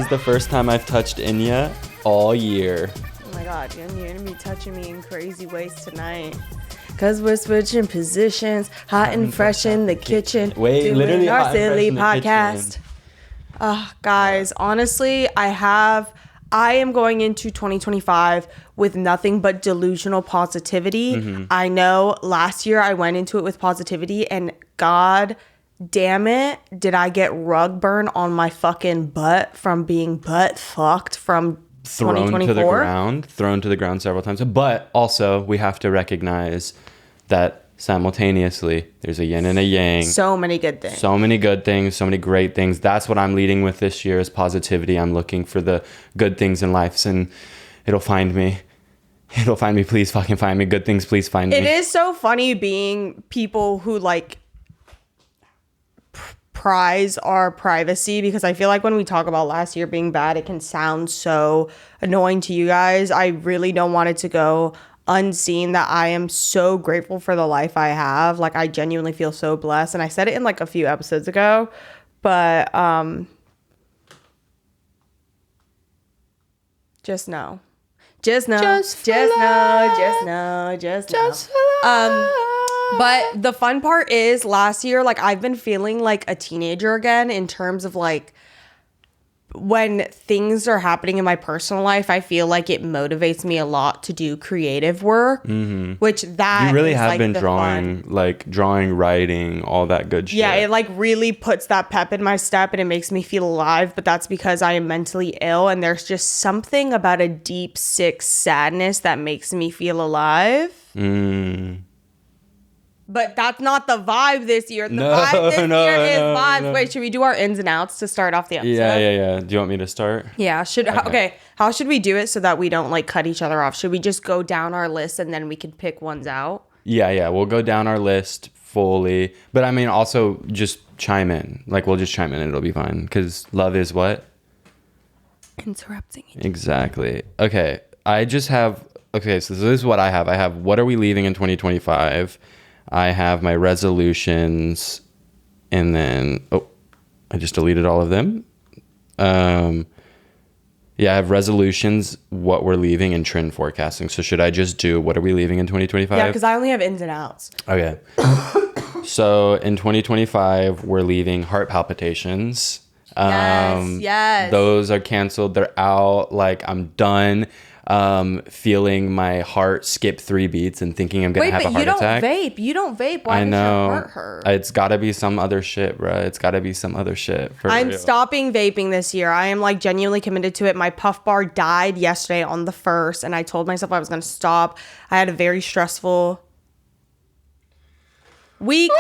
the first time I've touched Enya all year. Oh my god, you're gonna be touching me in crazy ways tonight. Cause we're switching positions, hot and fresh in the kitchen. Wait, doing literally our hot and fresh silly in the podcast. Guys, honestly, I am going into 2025 with nothing but delusional positivity. Mm-hmm. I know last year I went into it with positivity, and god damn it, did I get rug burn on my fucking butt from being butt fucked from Thrown to the ground several times. But also, we have to recognize that simultaneously, there's a yin and a yang. So many good things. So many good things, so many great things. That's what I'm leading with this year is positivity. I'm looking for the good things in life, and it'll find me. It'll find me. Please fucking find me. Good things, please find me. It is so funny being people who like prize our privacy, because I feel like when we talk about last year being bad, it can sound so annoying to you guys. I really don't want it to go unseen that I am so grateful for the life I have. Like, I genuinely feel so blessed, and I said it in like a few episodes ago, but just know. But the fun part is last year, like, I've been feeling like a teenager again in terms of like when things are happening in my personal life, I feel like it motivates me a lot to do creative work, which that you really is, have like, been the drawing, fun. like drawing, writing, all that good shit. Yeah, it like really puts that pep in my step and it makes me feel alive, but that's because I am mentally ill, and there's just something about a deep, sick sadness that makes me feel alive. But that's not the vibe this year. The vibe this year is vibes. No. Wait, should we do our ins and outs to start off the episode? Yeah. Do you want me to start? Yeah. Okay. How should we do it so that we don't like cut each other off? Should we just go down our list and then we can pick ones out? Yeah. We'll go down our list fully. But I mean, also just chime in. Like, we'll just chime in and it'll be fine. Because love is what? Interrupting each other. Exactly. Okay. So this is what I have. I have, what are we leaving in 2025? I have my resolutions, and then, I just deleted all of them. I have resolutions, what we're leaving, and trend forecasting. So should I just do what are we leaving in 2025? Yeah, because I only have ins and outs. Okay. So in 2025, we're leaving heart palpitations. Yes. Those are canceled. They're out. Like, I'm done. Feeling my heart skip 3 beats and thinking I'm gonna have a heart attack. You don't vape. Why I know. does your heart hurt? It's gotta be some other shit, bro. It's gotta be some other shit. I'm real. stopping vaping this year. I am like genuinely committed to it. My puff bar died yesterday on the 1st, and I told myself I was gonna stop. I had a very stressful week.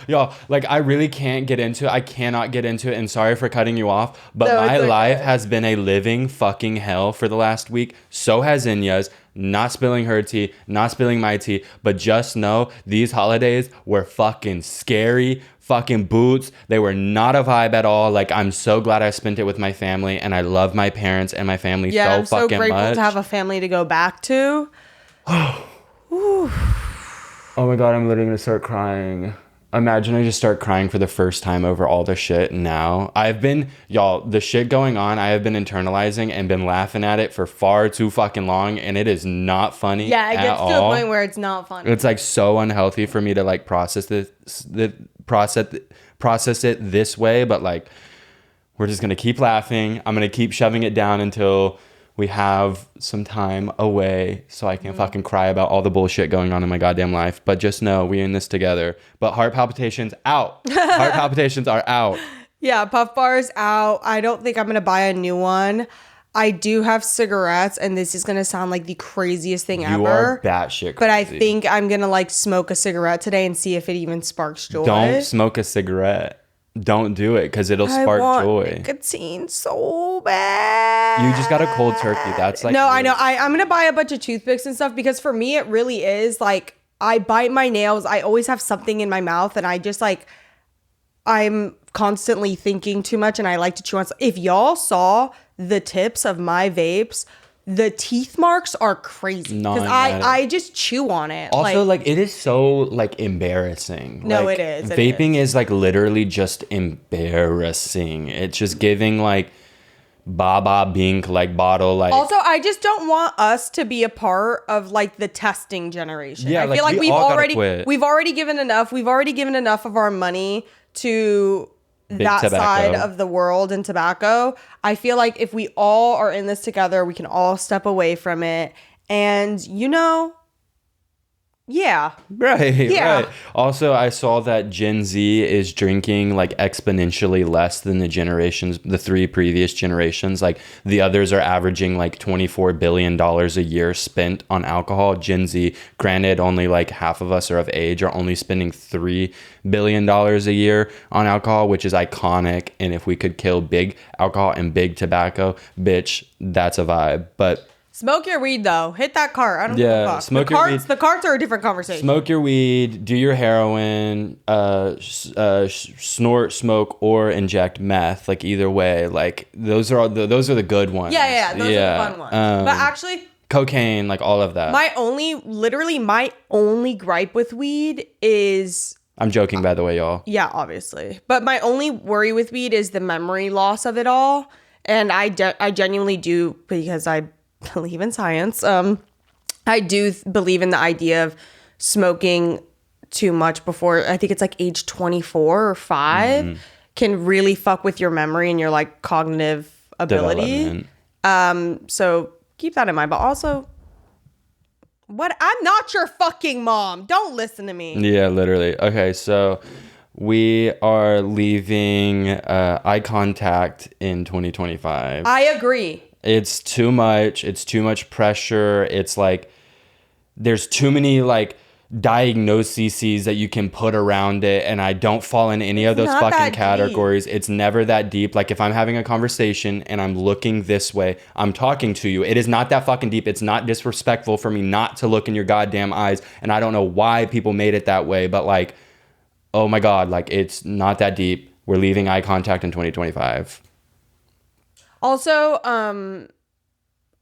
Y'all, like, I really can't get into it. I cannot get into it, and sorry for cutting you off, but my life has been a living fucking hell for the last week. So has Enya's. Not spilling her tea, not spilling my tea, but just know these holidays were fucking scary. Fucking boots. They were not a vibe at all. Like, I'm so glad I spent it with my family, and I love my parents and my family so fucking much. Yeah, I'm so grateful to have a family to go back to. Oh my God, I'm literally gonna start crying. Imagine I just start crying for the first time over all the shit now. The shit going on, I have been internalizing and been laughing at it for far too fucking long, and it is not funny. Yeah, it gets to a point where it's not funny. It's like so unhealthy for me to like process it this way, but like, we're just gonna keep laughing. I'm gonna keep shoving it down until we have some time away so I can fucking cry about all the bullshit going on in my goddamn life. But just know we're in this together. But heart palpitations out. Heart palpitations are out. Yeah, puff bars out. I don't think I'm going to buy a new one. I do have cigarettes, and this is going to sound like the craziest thing ever. You are batshit crazy. But I think I'm going to like smoke a cigarette today and see if it even sparks joy. Don't smoke a cigarette. Don't do it, because it'll spark joy. Nicotine so bad. You just got a cold turkey. That's like, no, I know. I'm gonna buy a bunch of toothpicks and stuff, because for me it really is like, I bite my nails. I always have something in my mouth, and I just like, I'm constantly thinking too much, and I like to chew on stuff. If y'all saw the tips of my vapes, the teeth marks are crazy because I just chew on it. Also, like it is so like embarrassing. No, like, it is. Vaping is like literally just embarrassing. It's just giving like Baba Bink like bottle like. Also, I just don't want us to be a part of like the testing generation. Yeah, I feel like we've already given enough. We've already given enough of our money to that tobacco. Side of the world and tobacco. I feel like if we all are in this together, we can all step away from it. And Right. Also, I saw that Gen Z is drinking like exponentially less than the three previous generations. Like the others are averaging like $24 billion a year spent on alcohol. Gen Z, granted, only like half of us are of age, are only spending $3 billion a year on alcohol, which is iconic. And if we could kill big alcohol and big tobacco, bitch, that's a vibe. But smoke your weed though. Hit that cart. I don't give a fuck. Smoke your weed. The carts are a different conversation. Smoke your weed. Do your heroin. Snort, smoke, or inject meth. Like either way. Like those are the good ones. Yeah. Those are the fun ones. But actually, cocaine, like all of that. My only gripe with weed is. I'm joking, by the way, y'all. Yeah, obviously. But my only worry with weed is the memory loss of it all. And I genuinely do, because I believe in science. I do believe in the idea of smoking too much before, I think it's like age 24 or 5, can really fuck with your memory and your like cognitive ability. So keep that in mind. But also, I'm not your fucking mom. Don't listen to me. Yeah, literally. Okay, so we are leaving eye contact in 2025. I agree. It's too much. It's too much pressure. It's like there's too many like diagnoses that you can put around it, and I don't fall in any of those fucking categories. It's never that deep. Like if I'm having a conversation and I'm looking this way, I'm talking to you. It is not that fucking deep. It's not disrespectful for me not to look in your goddamn eyes, and I don't know why people made it that way, but like, oh my God, like it's not that deep. We're leaving eye contact in 2025. Also,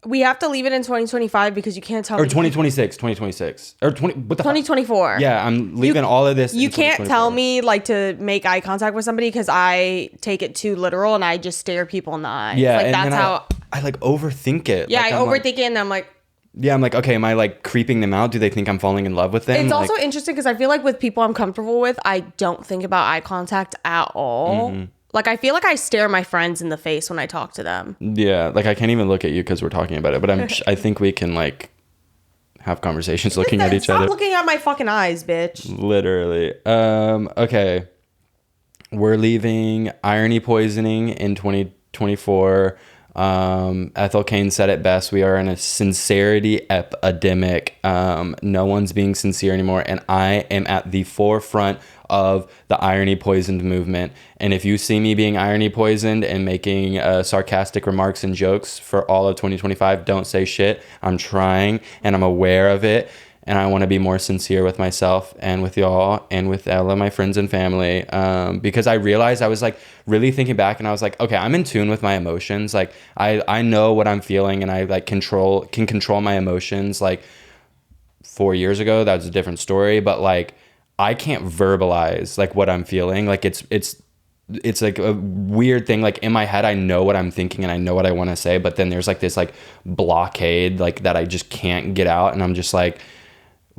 we have to leave it in 2025 because you can't tell me. Or 2026. Or 2024. Yeah, I'm leaving all of this. You can't tell me like to make eye contact with somebody because I take it too literal and I just stare people in the eye. Yeah, like and that's how I like overthink it. Yeah, like, I overthink it and I'm like. Yeah, I'm like, okay, am I like creeping them out? Do they think I'm falling in love with them? It's also interesting because I feel like with people I'm comfortable with, I don't think about eye contact at all. Mm-hmm. Like, I feel like I stare my friends in the face when I talk to them. Yeah, like I can't even look at you because we're talking about it. But I think we can like have conversations looking at each other. Stop looking at my fucking eyes, bitch. Literally. Okay. We're leaving irony poisoning in 2024. Ethel Kane said it best. We are in a sincerity epidemic. No one's being sincere anymore, and I am at the forefront of the irony poisoned movement. And if you see me being irony poisoned and making sarcastic remarks and jokes for all of 2025, don't say shit. I'm trying, and I'm aware of it. And I want to be more sincere with myself and with y'all and with all of my friends and family. Because I realized I was like really thinking back and I was like, okay, I'm in tune with my emotions. Like I know what I'm feeling and I like can control my emotions. Like 4 years ago, that was a different story. But like I can't verbalize like what I'm feeling. Like it's like a weird thing. Like in my head, I know what I'm thinking and I know what I want to say. But then there's like this like blockade like that I just can't get out. And I'm just like,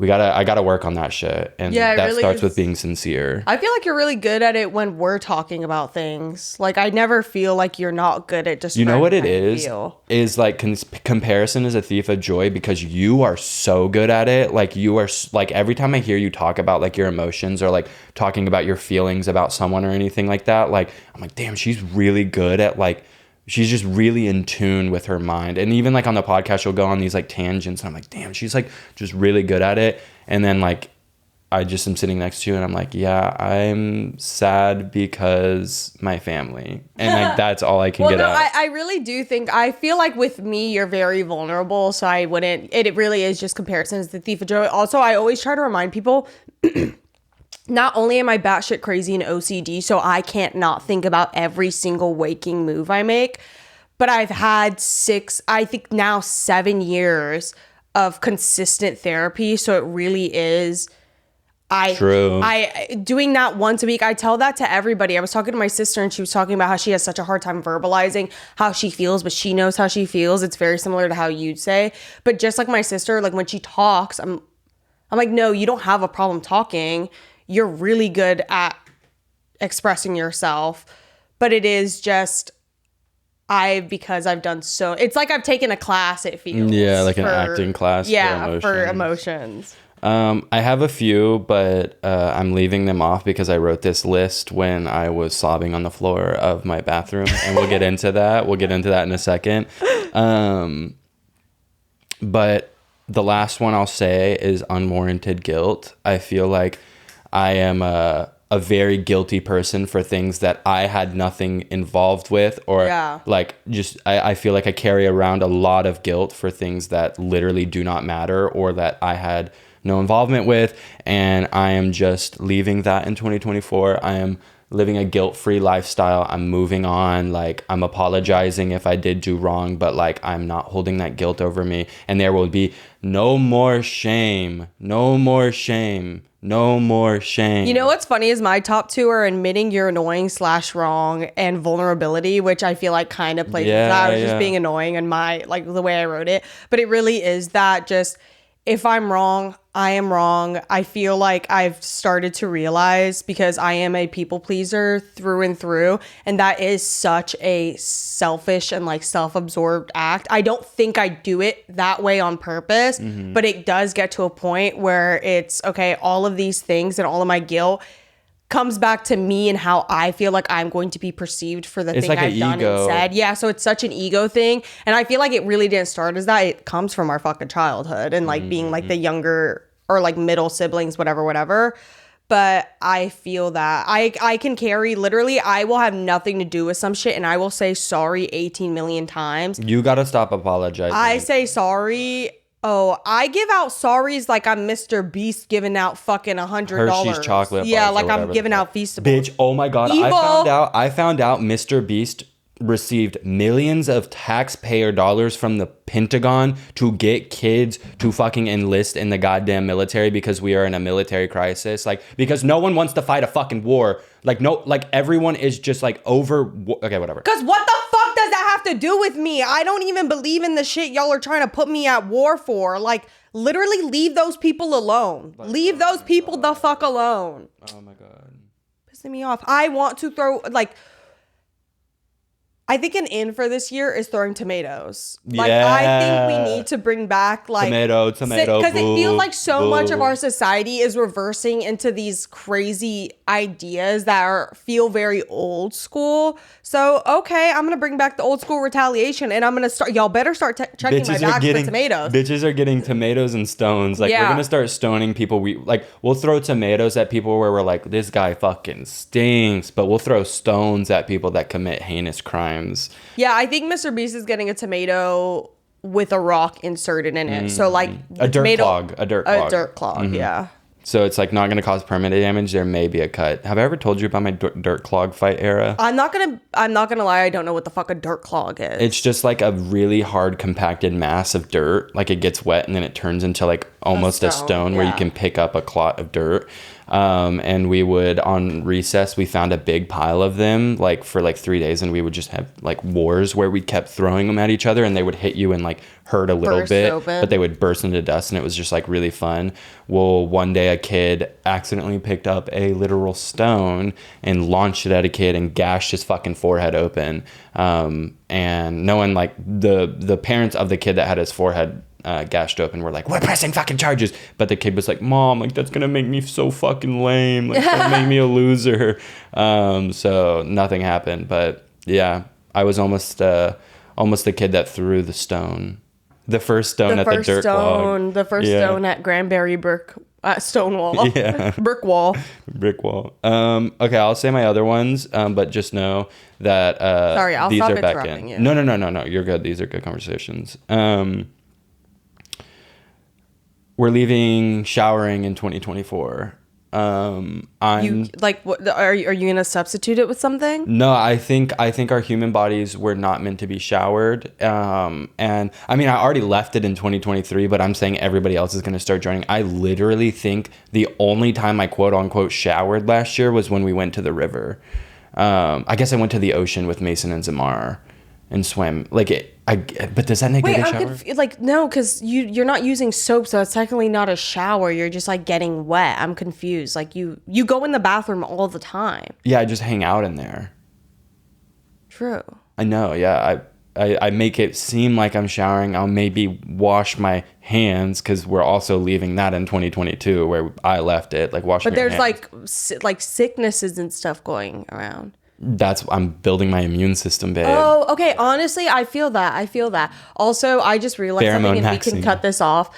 I gotta work on that shit. And that really starts with being sincere. I feel like you're really good at it when we're talking about things. Like I never feel like you're not good at just. You know what it is like comparison is a thief of joy because you are so good at it. Like you are like every time I hear you talk about like your emotions or like talking about your feelings about someone or anything like that, like I'm like, damn, she's really good at like. She's just really in tune with her mind. And even like on the podcast, she'll go on these like tangents. And I'm like, damn, she's like just really good at it. And then like, I just am sitting next to you and I'm like, yeah, I'm sad because my family. And like, that's all I can get out. I really do think, I feel like with me, you're very vulnerable. So I wouldn't, it really is just comparison is the thief of joy. Also, I always try to remind people, not only am I batshit crazy and OCD, so I can't not think about every single waking move I make, but I've had 7 years of consistent therapy. So it really is. True. I doing that once a week. I tell that to everybody. I was talking to my sister and she was talking about how she has such a hard time verbalizing how she feels, but she knows how she feels. It's very similar to how you'd say. But just like my sister, like when she talks, I'm like, no, you don't have a problem talking. You're really good at expressing yourself. But it is just because I've done so. It's like I've taken a class. It feels like an acting class. For emotions. I have a few, but I'm leaving them off because I wrote this list when I was sobbing on the floor of my bathroom, and we'll get into that. We'll get into that in a second. But the last one I'll say is unwarranted guilt. I feel like I am a very guilty person for things that I had nothing involved with, or like just I feel like I carry around a lot of guilt for things that literally do not matter or that I had no involvement with, and I am just leaving that in 2024. I am living a guilt-free lifestyle. I'm moving on. Like, I'm apologizing if I did do wrong, but like I'm not holding that guilt over me, and there will be no more shame. No more shame. No more shame. You know what's funny is my top 2 are admitting you're annoying / wrong and vulnerability, which I feel like kind of plays into that. I was just being annoying and like the way I wrote it, but it really is that just if I'm wrong, I am wrong. I feel like I've started to realize, because I am a people pleaser through and through, and that is such a selfish and like self-absorbed act. I don't think I do it that way on purpose, but it does get to a point where it's okay, all of these things and all of my guilt comes back to me and how I feel like I'm going to be perceived for the thing like I've done and said. Yeah, so it's such an ego thing. And I feel like it really didn't start as that. It comes from our fucking childhood and like being like the younger or like middle siblings, whatever. But I feel that I can carry, literally, I will have nothing to do with some shit and I will say sorry 18 million times. You gotta stop apologizing. I say sorry. Oh, I give out sorries like I'm Mr. Beast giving out fucking $100. Hershey's chocolate bars. Yeah, like I'm giving out Feastables. Bitch, oh my God. I found out Mr. Beast received millions of taxpayer dollars from the Pentagon to get kids to fucking enlist in the goddamn military because we are in a military crisis. Like, because no one wants to fight a fucking war. Like, no, like everyone is just like over. Okay, whatever. Because what the fuck does that have to do with me? I don't even believe in the shit y'all are trying to put me at war for. Like, literally leave those people alone. Leave those people the fuck alone. Oh my God. Pissing me off. I want to throw, like, I think an in for this year is throwing tomatoes. Like, I think we need to bring back like tomato. Because it feels like so much of our society is reversing into these crazy ideas that feel very old school. So, okay, I'm going to bring back the old school retaliation and I'm going to start, y'all better start checking my back for tomatoes. Bitches are getting tomatoes and stones. Like, we're going to start stoning people. We'll throw tomatoes at people where we're like, this guy fucking stinks. But we'll throw stones at people that commit heinous crimes. Yeah, I think Mr. Beast is getting a tomato with a rock inserted in it. So like a dirt clog. A dirt clog, yeah. So it's like not going to cause permanent damage. There may be a cut. Have I ever told you about my dirt clog fight era? I'm not gonna lie. I don't know what the fuck a dirt clog is. It's just like a really hard compacted mass of dirt. Like, it gets wet and then it turns into like almost a stone where you can pick up a clot of dirt. And we would, on recess, we found a big pile of them like for like 3 days, and we would just have like wars where we kept throwing them at each other, and they would hit you and like hurt a little bit, but they would burst into dust, and it was just like really fun. Well, one day a kid accidentally picked up a literal stone and launched it at a kid and gashed his fucking forehead open. And no one, like the parents of the kid that had his forehead gashed open were like, we're pressing fucking charges, but the kid was like, Mom, like, that's gonna make me so fucking lame, like, it's gonna make me a loser. So nothing happened, but yeah, I was almost the kid that threw the stone, the first stone at the dirt clog. The first stone at Granbury stone wall. Yeah. brick wall. Okay, I'll say my other ones, but just know that sorry, I'll these stop are back interrupting in. you. No, you're good. These are good conversations. We're leaving showering in 2024. You like what are you gonna substitute it with something? No, I think our human bodies were not meant to be showered. And I mean, I already left it in 2023, but I'm saying everybody else is going to start joining. I literally think the only time I quote unquote showered last year was when we went to the river. I guess I went to the ocean with Mason and Zamar and swam. But does that negate a shower? No, because you're not using soap, so it's technically not a shower. You're just like getting wet. I'm confused. Like you go in the bathroom all the time. Yeah, I just hang out in there. True. I know. Yeah, I make it seem like I'm showering. I'll maybe wash my hands because we're also leaving that in 2022 where I left it. Like washing. But there's like sicknesses and stuff going around. I'm building my immune system, babe. Oh, okay. Honestly, I feel that. Also, I just realized something, and we can cut this off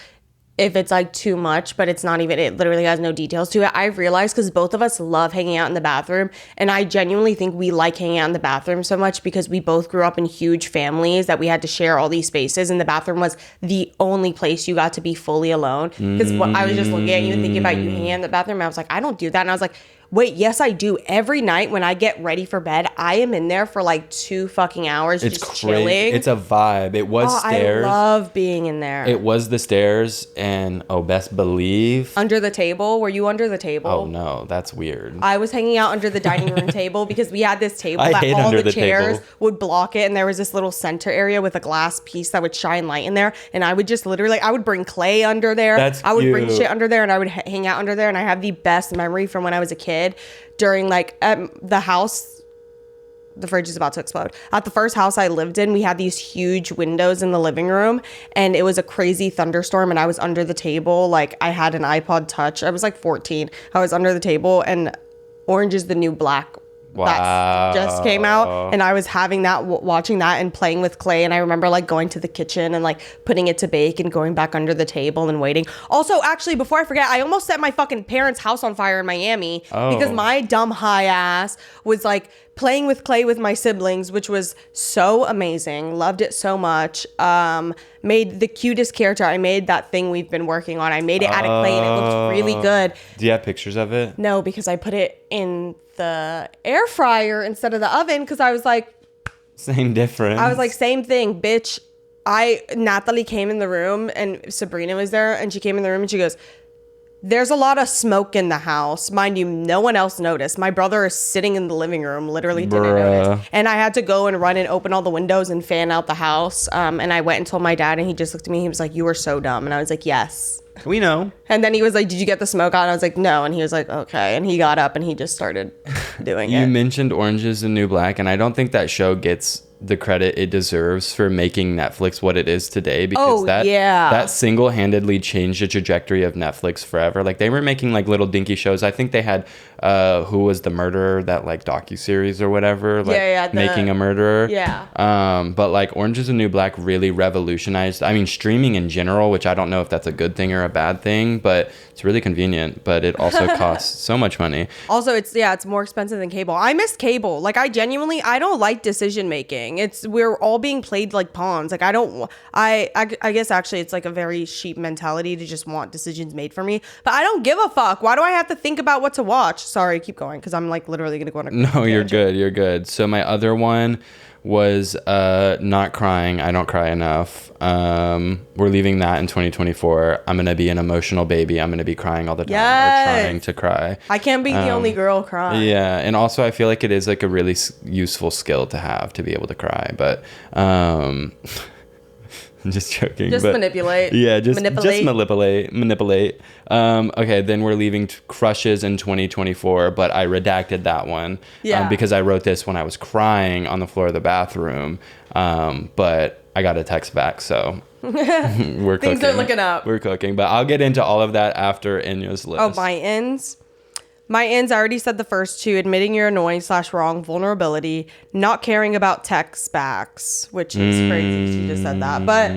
if it's like too much, but it's not even, it literally has no details to it. I've realized because both of us love hanging out in the bathroom, and I genuinely think we like hanging out in the bathroom so much because we both grew up in huge families that we had to share all these spaces, and the bathroom was the only place you got to be fully alone. Because I was just looking at you and thinking about you hanging out in the bathroom, and I was like, I don't do that. And I was like, wait, yes, I do. Every night when I get ready for bed, I am in there for like 2 fucking hours just chilling. It's a vibe. It was stairs. I love being in there. It was the stairs, and best believe. Under the table? Were you under the table? Oh, no. That's weird. I was hanging out under the dining room table because we had this table that all the chairs would block it, and there was this little center area with a glass piece that would shine light in there, and I would just literally, I would bring clay under there. That's I would cute. bring shit under there, and I would hang out under there, and I have the best memory from when I was a kid. During the house, the fridge is about to explode. At the first house I lived in, we had these huge windows in the living room, and it was a crazy thunderstorm, and I was under the table. Like, I had an iPod Touch. I was like 14. I was under the table, and Orange is the New Black that just came out, and I was having that, watching that and playing with clay, and I remember like going to the kitchen and like putting it to bake and going back under the table and waiting. Also, actually, before I forget, I almost set my fucking parents' house on fire in Miami because my dumb high ass was like playing with clay with my siblings, which was so amazing. Loved it so much. Made the cutest character. I made that thing we've been working on. I made it out of clay, and it looked really good. Do you have pictures of it? No, because I put it in the air fryer instead of the oven because I was like, same difference. I was like, same thing, bitch. Natalie came in the room, and Sabrina was there, and she came in the room and she goes, there's a lot of smoke in the house. Mind you, no one else noticed. My brother is sitting in the living room, literally didn't notice. And I had to go and run and open all the windows and fan out the house. And I went and told my dad, and he just looked at me. He was like, you were so dumb. And I was like, yes. We know. And then he was like, did you get the smoke out? And I was like, no. And he was like, okay. And he got up and he just started doing it. You mentioned Orange is the New Black, and I don't think that show gets the credit it deserves for making Netflix what it is today, because that single-handedly changed the trajectory of Netflix forever. Like, they were making like little dinky shows. I think they had Who Was the Murderer, that like docuseries or whatever, like Making a Murderer. But like Orange is the New Black really revolutionized, I mean, streaming in general, which I don't know if that's a good thing or a bad thing, but it's really convenient, but it also costs so much money. Also, it's more expensive than cable. I miss cable. Like, I don't like decision making. We're all being played like pawns. Like, I guess actually it's like a very sheep mentality to just want decisions made for me, but I don't give a fuck. Why do I have to think about what to watch? Sorry, keep going, because I'm like literally gonna go on a No, you're good. So my other one was not crying. I don't cry enough. We're leaving that in 2024. I'm gonna be an emotional baby. I'm gonna be crying all the time, or trying to cry. I can't be the only girl crying. Yeah, and also I feel like it is like a really useful skill to have, to be able to cry. But I'm just joking. Just manipulate. Yeah, just manipulate. Okay, then we're leaving crushes in 2024, but I redacted that one because I wrote this when I was crying on the floor of the bathroom. But I got a text back, so we're cooking. Things are looking up. We're cooking, but I'll get into all of that after Enya's list. Oh, my ends. My ends, I already said the first two: admitting your annoying / wrong vulnerability, not caring about text backs, which is crazy. She just said that, but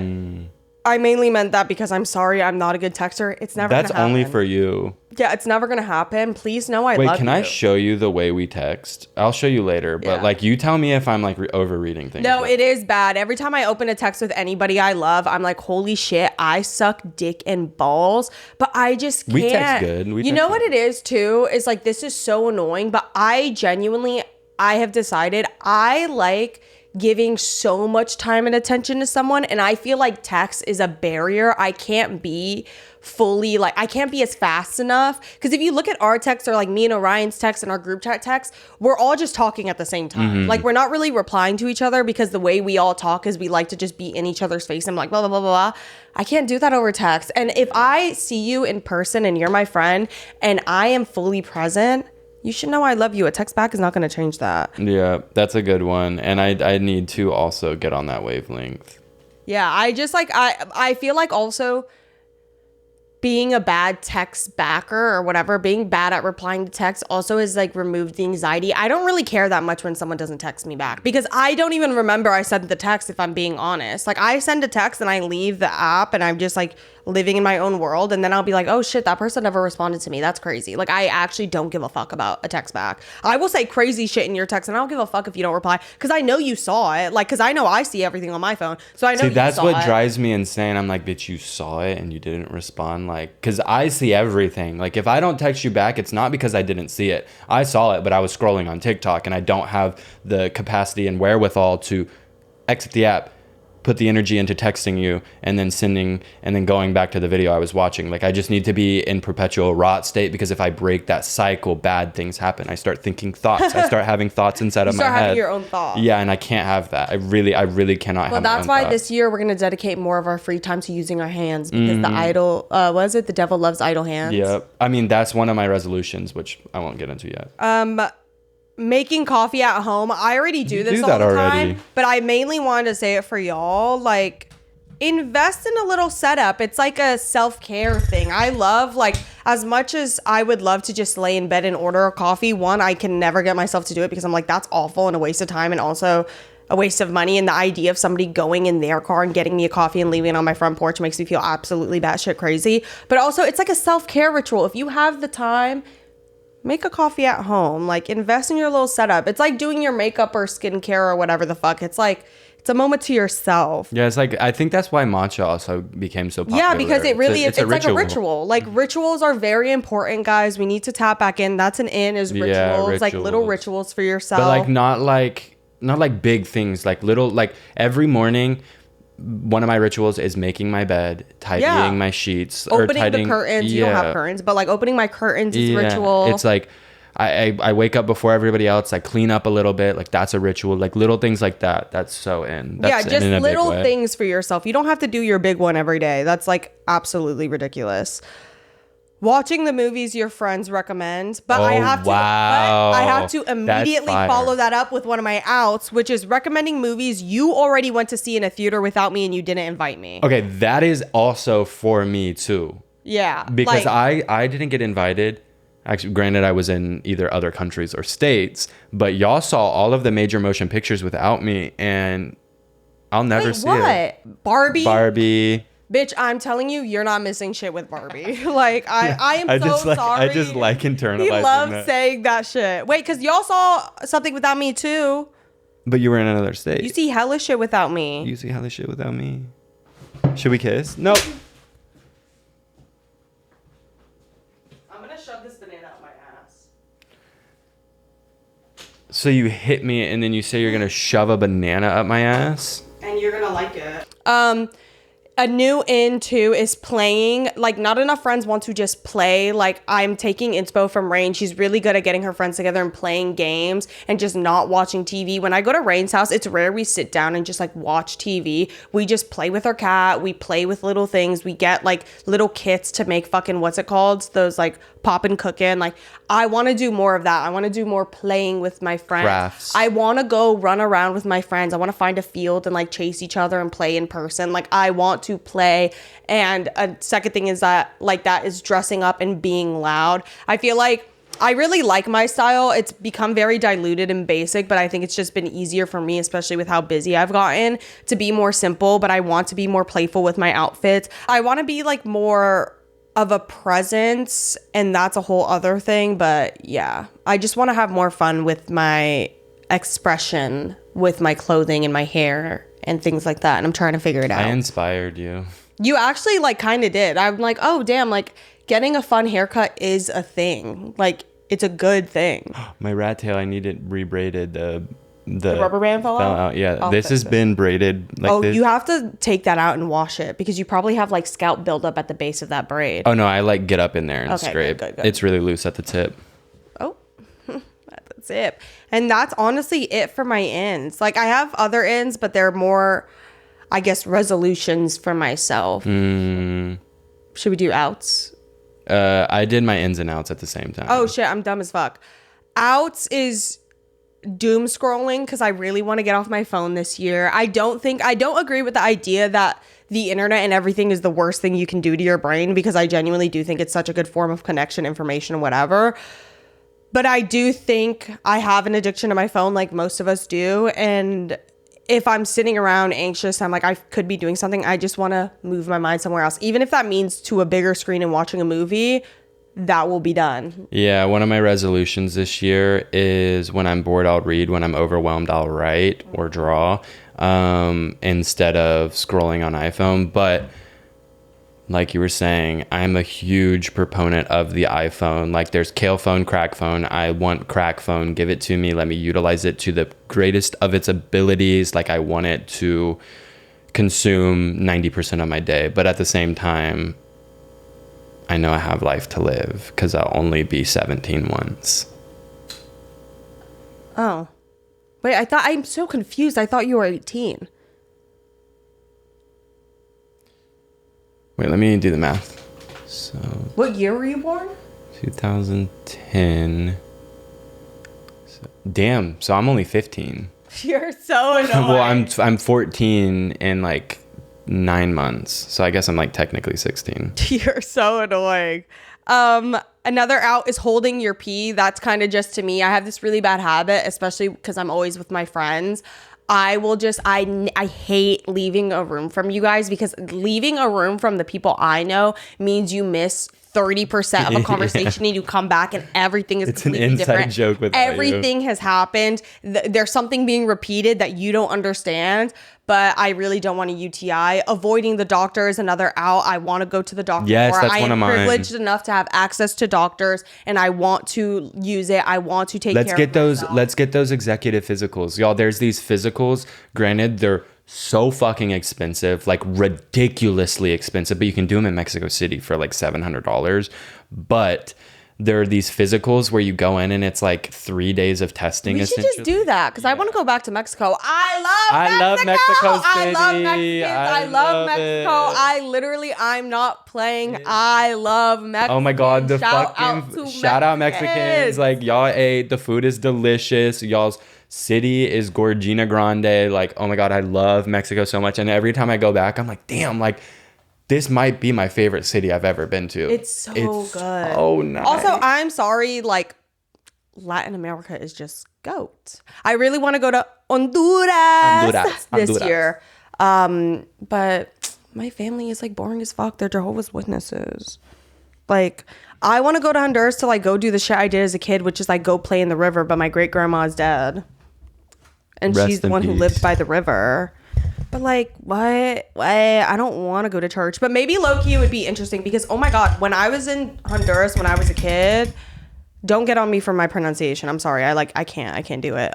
I mainly meant that because I'm sorry, I'm not a good texter. It's never. That's only for you. Yeah, it's never gonna happen. Please know I love you. Wait, can I show you the way we text? I'll show you later, but like you tell me if I'm like overreading things. No, it is bad. Every time I open a text with anybody I love, I'm like, holy shit, I suck dick and balls, but I just can't. We text good. You know what it is too? Is like, this is so annoying, but I have decided I like giving so much time and attention to someone, and I feel like text is a barrier. I can't be fully like, I can't be as fast enough, because if you look at our text or like me and Orion's text and our group chat text, we're all just talking at the same time. Like, we're not really replying to each other, because the way we all talk is we like to just be in each other's face and like blah blah blah blah blah. I can't do that over text. And if I see you in person and you're my friend and I am fully present, you should know I love you. A text back is not going to change that. Yeah, that's a good one. And I need to also get on that wavelength. Yeah, I just like, I feel like also being a bad text backer or whatever, being bad at replying to text also is like removed the anxiety. I don't really care that much when someone doesn't text me back, because I don't even remember I sent the text, if I'm being honest. Like, I send a text and I leave the app and I'm just like living in my own world, and then I'll be like, oh shit, that person never responded to me. That's crazy. Like, I actually don't give a fuck about a text back. I will say crazy shit in your text and I don't give a fuck if you don't reply, because I know you saw it. Like, because I know I see everything on my phone, so I know. See, that's what drives me insane. I'm like, bitch, you saw it and you didn't respond. Like, because I see everything. Like, if I don't text you back, it's not because I didn't see it. I saw it, but I was scrolling on TikTok and I don't have the capacity and wherewithal to exit the app, put the energy into texting you and then sending and then going back to the video I was watching. Like, I just need to be in perpetual rot state, because if I break that cycle, bad things happen. I start thinking thoughts. I start having thoughts inside of my head. You start having your own thoughts. Yeah, and I can't have that. I really cannot have my own thoughts. Well, that's why this year we're going to dedicate more of our free time to using our hands, because the idle, the devil loves idle hands. Yeah. I mean, that's one of my resolutions, which I won't get into yet. Making coffee at home. I already do this all the time, but I mainly wanted to say it for y'all. Like, invest in a little setup. It's like a self-care thing. I love, like, as much as I would love to just lay in bed and order a coffee, one, I can never get myself to do it, because I'm like, that's awful and a waste of time, and also a waste of money. And the idea of somebody going in their car and getting me a coffee and leaving it on my front porch makes me feel absolutely batshit crazy. But also, it's like a self-care ritual. If you have the time, make a coffee at home. Like, invest in your little setup. It's like doing your makeup or skincare or whatever the fuck. It's like, it's a moment to yourself. Yeah, it's like, I think that's why matcha also became so popular. Yeah, because it really it's like a ritual. Like, rituals are very important, guys. We need to tap back in. That's an in, is rituals. Yeah, rituals. Like little rituals for yourself. But like, not like big things. Like little, like every morning, one of my rituals is making my bed, tidying my sheets, opening the curtains. You don't have curtains, but like opening my curtains is ritual. It's like I wake up before everybody else. I clean up a little bit. Like, that's a ritual. Like, little things like that. That's so in. That's just little things for yourself. You don't have to do your big one every day. That's like absolutely ridiculous. Watching the movies your friends recommend, but I have to immediately follow that up with one of my outs, which is recommending movies you already went to see in a theater without me and you didn't invite me. Okay, that is also for me too. Yeah, because I didn't get invited. Actually, granted, I was in either other countries or states, but y'all saw all of the major motion pictures without me, and I'll never see it. Barbie. Bitch, I'm telling you, you're not missing shit with Barbie. Like, I am sorry. I just like internalizing He loves saying that shit. Wait, because y'all saw something without me too. But you were in another state. You see hella shit without me. You see hella shit without me. Should we kiss? Nope. I'm gonna shove this banana up my ass. So you hit me and then you say you're gonna shove a banana up my ass? And you're gonna like it. A new in too is playing. Like, not enough friends want to just play. Like, I'm taking inspo from Rain. She's really good at getting her friends together and playing games and just not watching TV. When I go to Rain's house, it's rare we sit down and just like watch TV. We just play with our cat. We play with little things. We get like little kits to make fucking, what's it called? Those like poppin' cookin'. Like, I want to do more of that. I want to do more playing with my friends. Crafts. I want to go run around with my friends. I want to find a field and like chase each other and play in person. Like, I want to play. And a second thing is that is dressing up and being loud. I feel like I really like my style. It's become very diluted and basic, but I think it's just been easier for me, especially with how busy I've gotten, to be more simple. But I want to be more playful with my outfits. I want to be like more of a presence, and that's a whole other thing. But yeah, I just want to have more fun with my expression, with my clothing and my hair and things like that. And I'm trying to figure it out. I inspired you. You actually like kind of did. I'm like, oh damn, like getting a fun haircut is a thing. Like it's a good thing. My rat tail, I need it rebraided. The rubber band fell out? Yeah, this has been braided. Like this. You have to take that out and wash it because you probably have like scalp buildup at the base of that braid. Oh no, I like get up in there and Okay, scrape. good. It's really loose at the tip. Oh, that's it. And that's honestly it for my ends. Like I have other ends, but they're more, I guess, resolutions for myself. Should we do outs? I did my ins and outs at the same time. Oh shit, I'm dumb as fuck. Outs is doom scrolling because I really want to get off my phone this year. I don't agree with the idea that the internet and everything is the worst thing you can do to your brain, because I genuinely do think it's such a good form of connection, information, whatever. But I do think I have an addiction to my phone like most of us do. And if I'm sitting around anxious, I'm like, I could be doing something. I just want to move my mind somewhere else. Even if that means to a bigger screen and watching a movie, that will be done. Yeah, one of my resolutions this year is when I'm bored, I'll read. When I'm overwhelmed, I'll write or draw instead of scrolling on iPhone. But like you were saying, I'm a huge proponent of the iPhone. Like there's kale phone, crack phone. I want crack phone. Give it to me. Let me utilize it to the greatest of its abilities. Like I want it to consume 90% of my day. But at the same time, I know I have life to live because I'll only be 17 once. Oh. Wait, I'm so confused. I thought you were 18. Wait, let me do the math. So. What year were you born? 2010. Damn, so I'm only 15. You're so annoying. Well, I'm 14 in like 9 months, so I guess I'm like technically 16. You're so annoying. Another out is holding your pee. That's kind of just to me. I have this really bad habit, especially because I'm always with my friends. I hate leaving a room from you guys, because leaving a room from the people I know means you miss 30% of a conversation and you come back and everything is completely different. It's an inside joke with everything has happened. There's something being repeated that you don't understand, but I really don't want a UTI. Avoiding the doctor is another out. I want to go to the doctor. Yes, that's one of mine. I am privileged enough to have access to doctors and I want to use it. I want to take care of myself. Let's get those executive physicals. Y'all, there's these physicals. Granted, they're so fucking expensive, like ridiculously expensive, but you can do them in Mexico City for like $700. But there are these physicals where you go in and it's like 3 days of testing. We should just do that because I want to go back to Mexico. I love Mexico City. I love Mexicans. I love Mexico. I'm not playing. I love Mexico. Oh my God, shout out Mexicans. Like y'all ate, the food is delicious. Y'all's city is Gorgina Grande. Like, oh my God, I love Mexico so much. And every time I go back, I'm like, damn, like this might be my favorite city I've ever been to. It's so good. Oh, nice. Also, I'm sorry, like Latin America is just goat. I really want to go to Honduras this year. But my family is like boring as fuck. They're Jehovah's Witnesses. Like, I want to go to Honduras to like go do the shit I did as a kid, which is like go play in the river, but my great grandma is dead. And she's the one who lived by the river. But like, what? I don't want to go to church. But maybe low-key it would be interesting because, oh my God, when I was in Honduras when I was a kid, don't get on me for my pronunciation. I'm sorry. I can't do it.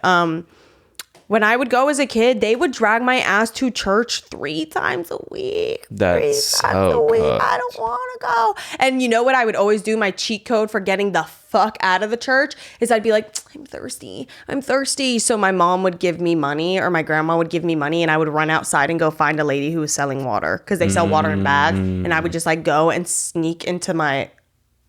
When I would go as a kid, they would drag my ass to church 3 times a week. That's so good. I don't want to go. And you know what I would always do? My cheat code for getting the fuck out of the church is I'd be like, I'm thirsty. So my mom would give me money or my grandma would give me money and I would run outside and go find a lady who was selling water because they sell water in bags. And I would just like go and sneak into my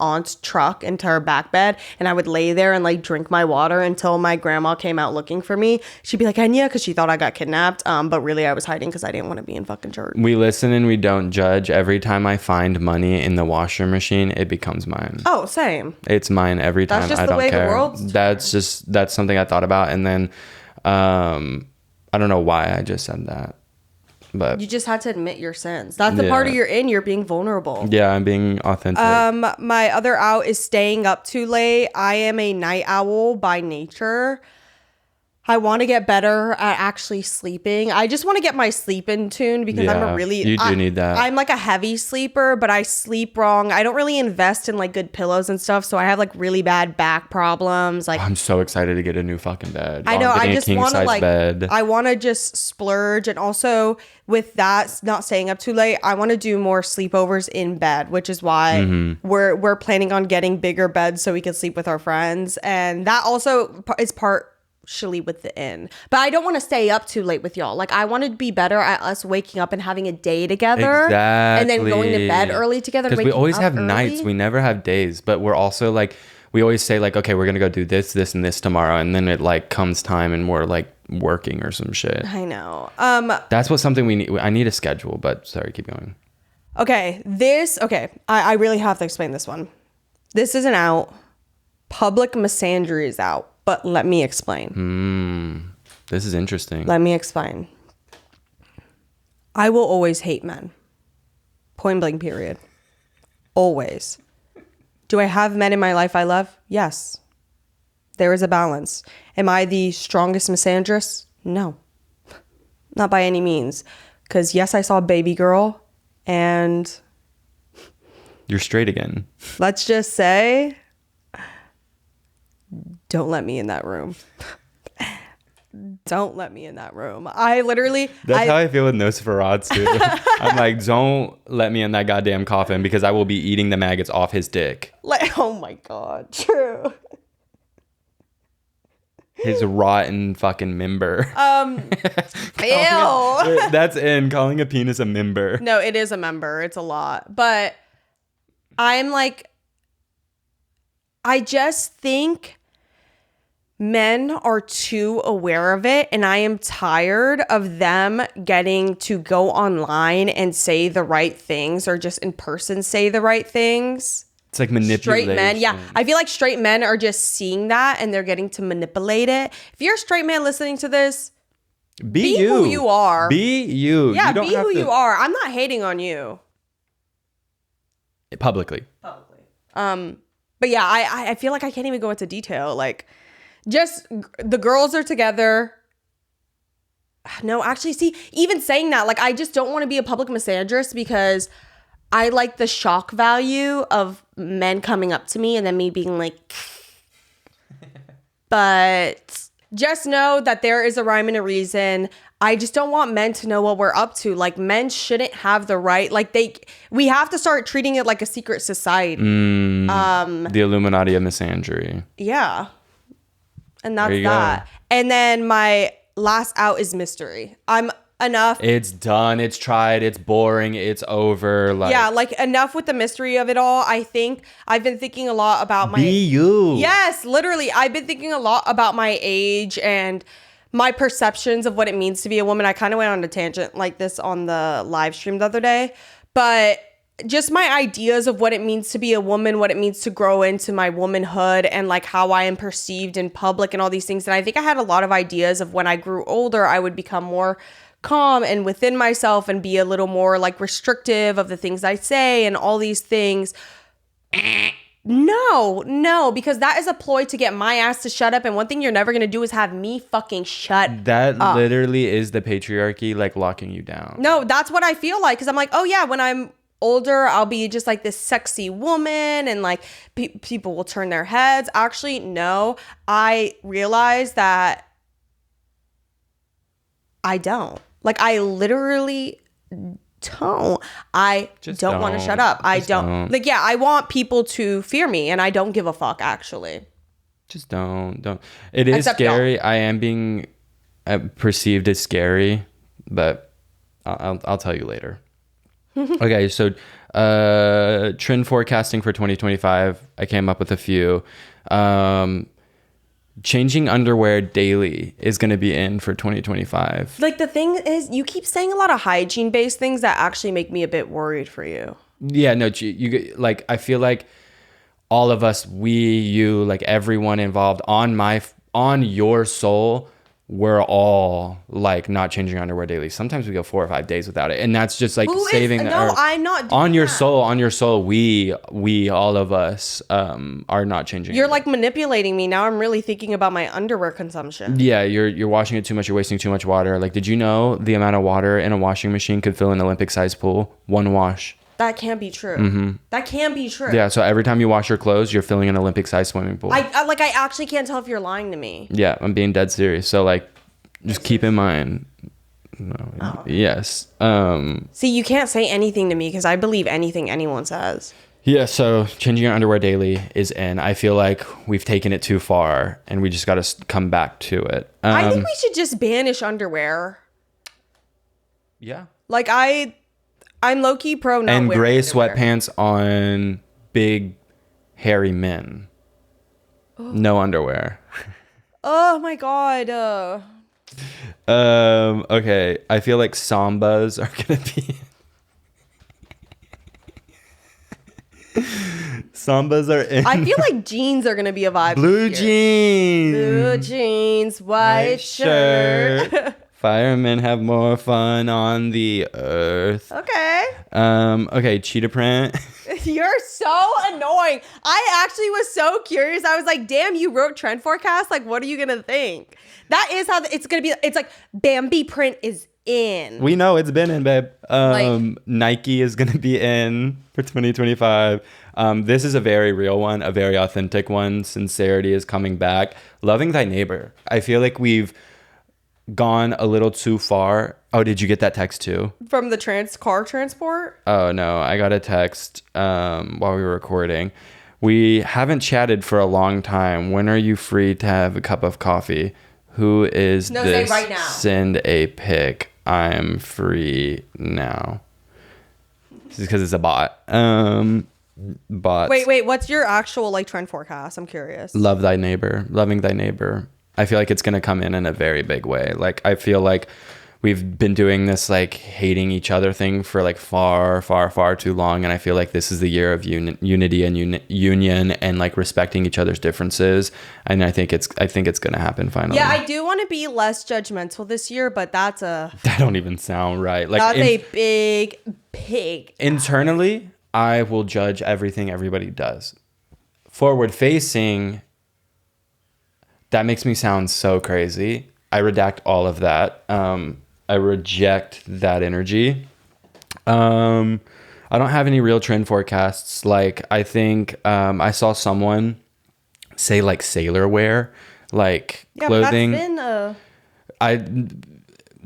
aunt's truck into her back bed and I would lay there and like drink my water until my grandma came out looking for me. She'd be like, Enya, because she thought I got kidnapped, but really I was hiding because I didn't want to be in fucking church. We listen and we don't judge. Every time I find money in the washer machine, it becomes mine. Oh, same. It's mine every time. That's just I the don't way care. The world's that's something I thought about, and then I don't know why I just said that. But you just had to admit your sins. That's the part of you're being vulnerable. Yeah, I'm being authentic. My other out is staying up too late. I am a night owl by nature. I want to get better at actually sleeping. I just want to get my sleep in tune because you do need that. I'm like a heavy sleeper, but I sleep wrong. I don't really invest in like good pillows and stuff, so I have like really bad back problems. Like I'm so excited to get a new fucking bed. I know. I just want to like. Bed. I want to just splurge, and also with that, not staying up too late. I want to do more sleepovers in bed, which is why we're planning on getting bigger beds so we can sleep with our friends, and that also is partially with the inn. But I don't want to stay up too late with y'all. Like I want to be better at us waking up and having a day together, and then going to bed early together. Because we always have nights. We never have days. But we're also like, we always say like, okay, we're gonna go do this, this, and this tomorrow, and then it like comes time and we're like working or some shit. I know. That's what something we need. I need a schedule. But sorry, keep going. Okay, I really have to explain this one. This isn't out. Public misandry is out. But let me explain. This is interesting. Let me explain. I will always hate men. Point blank, period. Always. Do I have men in my life I love? Yes. There is a balance. Am I the strongest misandrist? No. Not by any means. Because yes, I saw Baby Girl and... You're straight again. Let's just say... Don't let me in that room. Don't let me in that room. I literally... That's how I feel with Nosferatu. I'm like, don't let me in that goddamn coffin because I will be eating the maggots off his dick. Like, oh my God, true. His rotten fucking member. Ew. That's calling a penis a member. No, it is a member. It's a lot. But I'm like... I just think... men are too aware of it, and I am tired of them getting to go online and say the right things or just in person say the right things. It's like manipulation. Straight men, yeah. I feel like straight men are just seeing that and they're getting to manipulate it. If you're a straight man listening to this, be you. who you are. Be you. Yeah, be who you are. I'm not hating on you. Publicly. But yeah, I feel like I can't even go into detail. Like, just the girls are together. No, actually, see, even saying that, like, I just don't want to be a public misandrist because I like the shock value of men coming up to me and then me being like, but just know that there is a rhyme and a reason. I just don't want men to know what we're up to. Like, men shouldn't have the right, like, we have to start treating it like a secret society. The Illuminati of misandry. Yeah. And that's that. And then my last out is mystery. I'm enough. It's done. It's tried. It's boring. It's over. Like, yeah, like enough with the mystery of it all. I think I've been thinking a lot about my... Be you. Yes, literally. I've been thinking a lot about my age and my perceptions of what it means to be a woman. I kind of went on a tangent like this on the live stream the other day. But... just my ideas of what it means to be a woman, what it means to grow into my womanhood and like how I am perceived in public and all these things. And I think I had a lot of ideas of when I grew older, I would become more calm and within myself and be a little more like restrictive of the things I say and all these things. No, because that is a ploy to get my ass to shut up. And one thing you're never going to do is have me fucking shut up. That literally is the patriarchy, like locking you down. No, that's what I feel like. Because I'm like, oh yeah, when I'm older, I'll be just like this sexy woman and like people will turn their heads. Actually, no, I realize that I don't. Like, I literally don't. I don't want to shut up. I don't. Like, yeah, I want people to fear me and I don't give a fuck, actually. Just don't. It is scary. Y'all. I am being perceived as scary, but I'll tell you later. Okay, so trend forecasting for 2025. I came up with a few. Changing underwear daily is going to be in for 2025. Like, the thing is, you keep saying a lot of hygiene-based things that actually make me a bit worried for you. Yeah, no, you like, I feel like all of us, you, like everyone involved on your soul, we're all like not changing our underwear daily. Sometimes we go 4 or 5 days without it, and that's just like saving. I'm not doing on your that. soul. On your soul, we all of us are not changing. You're like manipulating me now. I'm really thinking about my underwear consumption. Yeah, you're washing it too much. You're wasting too much water. Like, did you know the amount of water in a washing machine could fill an Olympic-sized pool? One wash. That can't be true. That can't be true. Yeah, so every time you wash your clothes, you're filling an Olympic-sized swimming pool. I actually can't tell if you're lying to me. Yeah, I'm being dead serious. So like, just keep in mind. No, yes. See, you can't say anything to me because I believe anything anyone says. Yeah, so changing your underwear daily is in. I feel like we've taken it too far, and we just got to come back to it. I think we should just banish underwear. Yeah. Like I'm low-key pro not and wearing gray underwear. sweatpants on big, hairy men. No underwear. Oh my God. Okay. I feel like sambas are gonna be. Sambas are in. I feel like jeans are gonna be a vibe. Blue jeans. Blue jeans, white shirt. Firemen have more fun on the earth. Okay. Okay, cheetah print. You're so annoying. I actually was so curious. I was like, damn, you wrote trend forecast. Like, what are you gonna think? That is how it's gonna be. It's like Bambi print is in. We know it's been in, babe. Nike is gonna be in for 2025. This is a very real one, a very authentic one. Sincerity is coming back. Loving thy neighbor. I feel like we've gone a little too far. Oh, did you get that text too? From the car transport? Oh no, I got a text while we were recording. We haven't chatted for a long time. When are you free to have a cup of coffee? Who is this? Say right now. Send a pic. I'm free now. This is because it's a bot. Bots. Wait. What's your actual like trend forecast? I'm curious. Love thy neighbor. Loving thy neighbor. I feel like it's going to come in a very big way. Like, I feel like we've been doing this, like, hating each other thing for, like, far, far, far too long. And I feel like this is the year of unity and union and, like, respecting each other's differences. And I think it's going to happen finally. Yeah, I do want to be less judgmental this year, but that don't even sound right. Like, that's a big pig. Internally, I will judge everything everybody does. Forward facing, that makes me sound so crazy. I redact all of that. I reject that energy. I don't have any real trend forecasts. Like, I think I saw someone say like sailor wear, like clothing. But that's been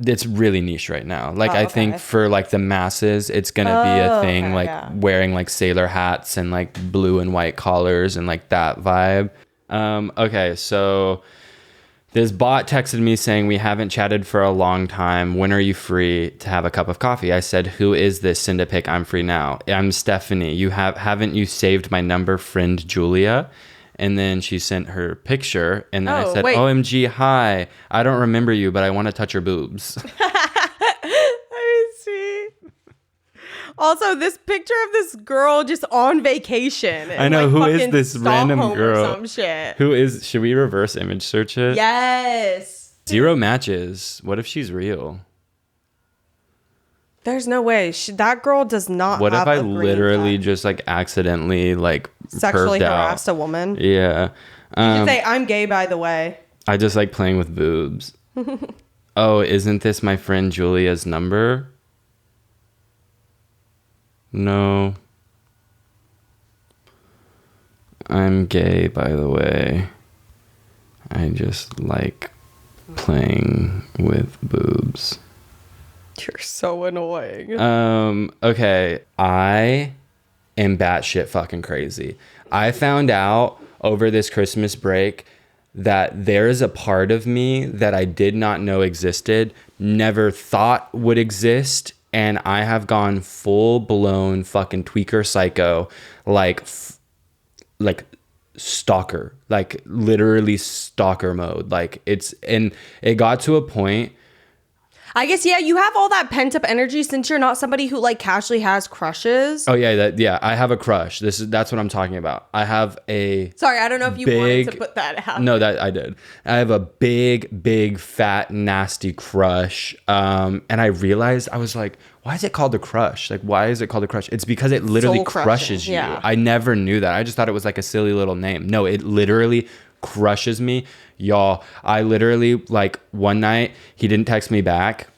it's really niche right now. Like, I think for like the masses, it's gonna be a thing, wearing like sailor hats and like blue and white collars and like that vibe. Okay, so this bot texted me saying, we haven't chatted for a long time. When are you free to have a cup of coffee? I said, who is this? Send a pic. I'm free now. I'm Stephanie. Haven't you saved my number, friend Julia? And then she sent her picture, and then I said, OMG, hi. I don't remember you, but I want to touch your boobs. Let me see. Also, this picture of this girl just on vacation. I know, who is this random girl? Or some shit. Who is, should we reverse image search it? Yes. 0 matches. What if she's real? There's no way. That girl does not What have if I a green literally flag. just like accidentally like Sexually perved harassed out? a woman? Yeah. You should say, I'm gay, by the way. I just like playing with boobs. Oh, isn't this my friend Julia's number? No. I'm gay, by the way. I just like playing with boobs. You're so annoying. Okay. I am batshit fucking crazy. I found out over this Christmas break that there is a part of me that I did not know existed, never thought would exist, and I have gone full blown fucking tweaker psycho, like stalker, like literally stalker mode. Like, and it got to a point. I guess, yeah, you have all that pent up energy since you're not somebody who like casually has crushes. Oh yeah, I have a crush. That's what I'm talking about. I have a Sorry, I don't know if you wanted to put that out. No, that I did. I have a big, fat, nasty crush. And I realized, I was like, why is it called a crush? Like, why is it called a crush? It's because it literally crushes you. Yeah. I never knew that. I just thought it was like a silly little name. No, it literally crushes me. Y'all, I literally, like, one night, he didn't text me back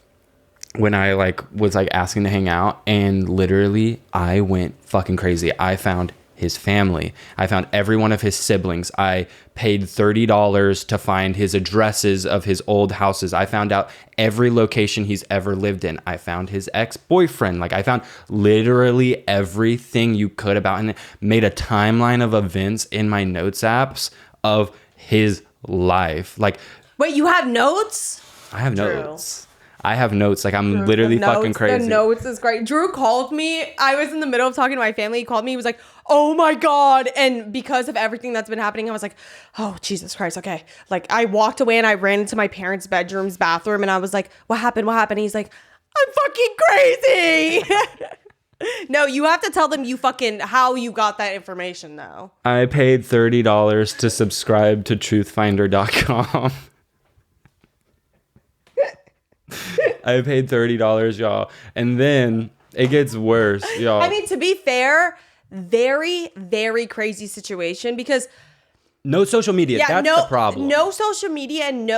when I like was like asking to hang out, and literally I went fucking crazy. I found his family. I found every one of his siblings. I paid $30 to find his addresses of his old houses. I found out every location he's ever lived in. I found his ex-boyfriend. Like, I found literally everything you could about, and made a timeline of events in my notes apps of his life. Like, wait, you have notes? I have notes. I have notes. Like, I'm literally fucking crazy. The notes is great. Drew called me. I was in the middle of talking to my family. He called me. He was like, oh my God. And because of everything that's been happening, I was like, oh, Jesus Christ. Okay. Like, I walked away and I ran into my parents' bathroom. And I was like, what happened? What happened? And he's like, I'm fucking crazy. No, you have to tell them how you got that information though. I paid $30 to subscribe to truthfinder.com. I paid $30, y'all. And then it gets worse, y'all. I mean, to be fair, very, very crazy situation because no social media. That's the problem. No social media and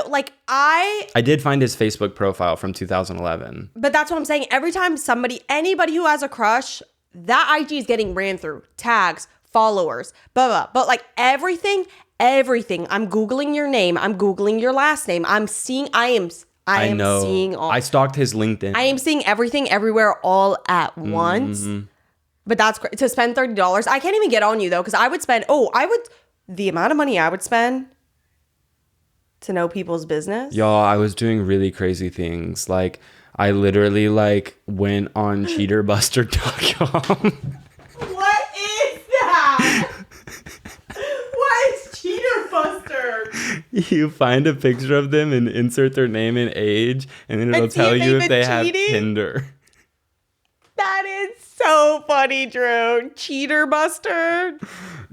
I did find his Facebook profile from 2011. But that's what I'm saying. Every time anybody who has a crush, that IG is getting ran through. Tags, followers, blah, blah. But like everything. I'm Googling your name. I'm Googling your last name. I am seeing all. I stalked his LinkedIn. I am seeing everything everywhere all at once. But that's great. To spend $30. I can't even get on you though, because the amount of money I would spend to know people's business. Y'all, I was doing really crazy things. Like, I literally went on cheaterbuster.com. What is that? What is cheaterbuster? You find a picture of them and insert their name and age, and then it'll tell you if they have Tinder. That is so funny, Drew. Cheaterbuster.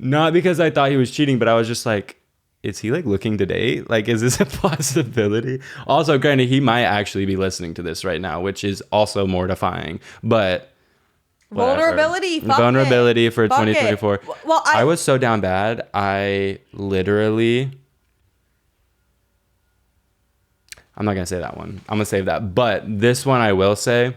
Not because I thought he was cheating, but I was just like, is he looking to date? Like, is this a possibility? Also, granted, he might actually be listening to this right now, which is also mortifying. But vulnerability for 2024. Well, I was so down bad. I literally. I'm not gonna say that one. I'm gonna save that. But this one I will say.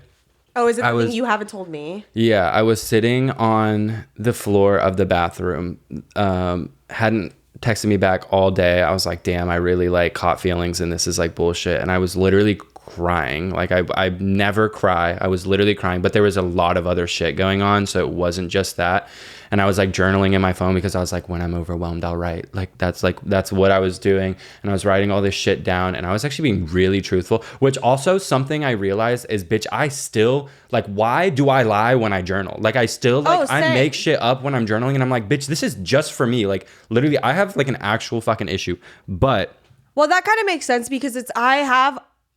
Oh, is it the thing you haven't told me? Yeah, I was sitting on the floor of the bathroom. Hadn't texted me back all day. I was like, damn, I really caught feelings and this is bullshit. And I was literally crying. Like, I never cry. I was literally crying, but there was a lot of other shit going on. So it wasn't just that. And I was journaling in my phone because I was like, when I'm overwhelmed, I'll write. That's what I was doing. And I was writing all this shit down, and I was actually being really truthful, which also something I realized is, bitch, I still why do I lie when I journal? I still I make shit up when I'm journaling, and I'm like, bitch, this is just for me. Literally I have an actual fucking issue. But well, that kind of makes sense because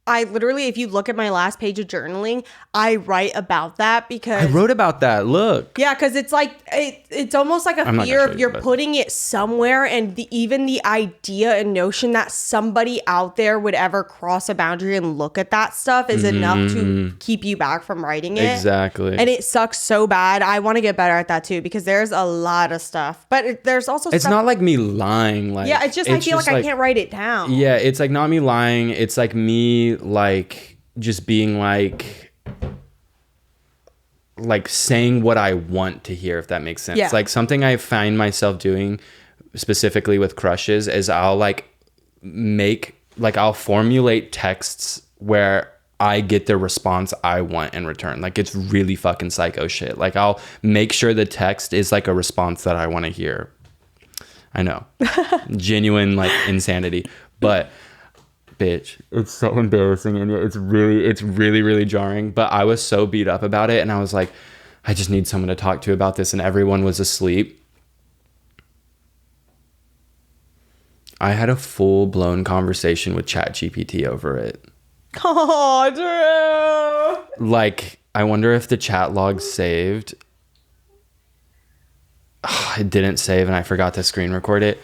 I literally, if you look at my last page of journaling, I write about that because I wrote about that. Look. Yeah, because it's it's almost like a fear of you're putting it somewhere, and even the idea and notion that somebody out there would ever cross a boundary and look at that stuff is enough to keep you back from writing it. Exactly. And it sucks so bad. I want to get better at that too because there's a lot of stuff. But there's also it's stuff, not me lying. Yeah, it's just I feel I can't write it down. Yeah, it's not me lying. It's me just being saying what I want to hear, if that makes sense. Yeah. Something I find myself doing specifically with crushes is I'll I'll formulate texts where I get the response I want in return. It's really fucking psycho shit. I'll make sure the text is a response that I want to hear. I know. Genuine insanity. But bitch, it's so embarrassing, and it's really, really jarring. But I was so beat up about it, and I was like, I just need someone to talk to about this, and everyone was asleep. I had a full-blown conversation with ChatGPT over it. Oh, Drew. Like, I wonder if the chat log saved. It didn't save and I forgot to screen record it.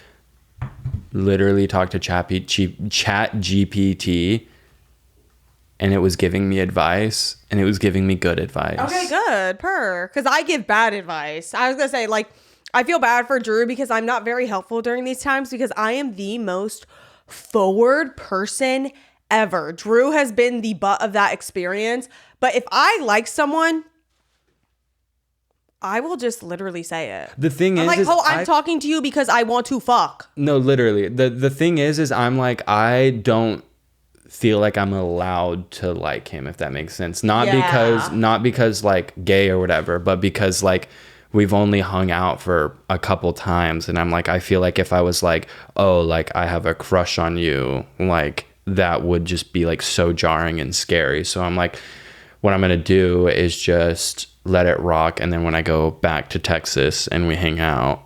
Literally talked to Chat GPT and it was giving me advice and it was giving me good advice. Okay, good. Because I give bad advice. I was going to say, like, I feel bad for Drew because I'm not very helpful during these times because I am the most forward person ever. Drew has been the butt of that experience. But if I like someone, I will just literally say it. The thing is, I'm talking to you because I want to fuck. No, literally. The thing is I'm like, I don't feel like I'm allowed to like him, if that makes sense. Not because like gay or whatever, but because like we've only hung out for a couple times. And I'm like, I feel like if I was like, oh, like I have a crush on you, like that would just be like so jarring and scary. So I'm like, what I'm going to do is just let it rock. And then when I go back to Texas and we hang out,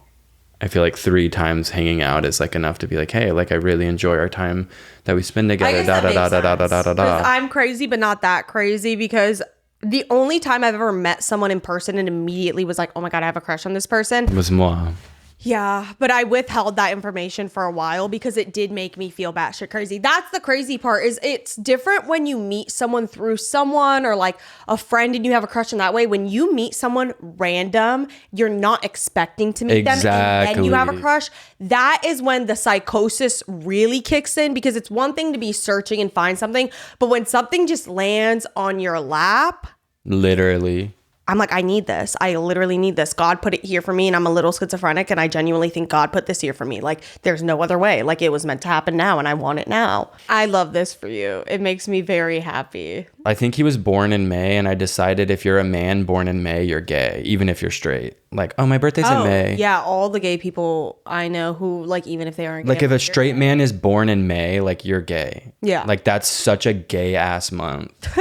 I feel like 3 times hanging out is like enough to be like, hey, like I really enjoy our time that we spend together. I'm crazy, but not that crazy because the only time I've ever met someone in person and immediately was like, oh my God, I have a crush on this person. Was moi. Yeah, but I withheld that information for a while because it did make me feel batshit crazy. That's the crazy part is it's different when you meet someone through someone or like a friend and you have a crush in that way. When you meet someone random, you're not expecting to meet them and then you have a crush. That is when the psychosis really kicks in because it's one thing to be searching and find something, but when something just lands on your lap. Literally. I'm like, I need this. I literally need this. God put it here for me and I'm a little schizophrenic and I genuinely think God put this here for me. Like there's no other way. Like it was meant to happen now and I want it now. I love this for you. It makes me very happy. I think he was born in May and I decided if you're a man born in May, you're gay, even if you're straight. Like, oh, my birthday's in May. Yeah, all the gay people I know who like, even if they aren't gay. Like if a straight man is born in May, like you're gay. Yeah. Like that's such a gay ass month.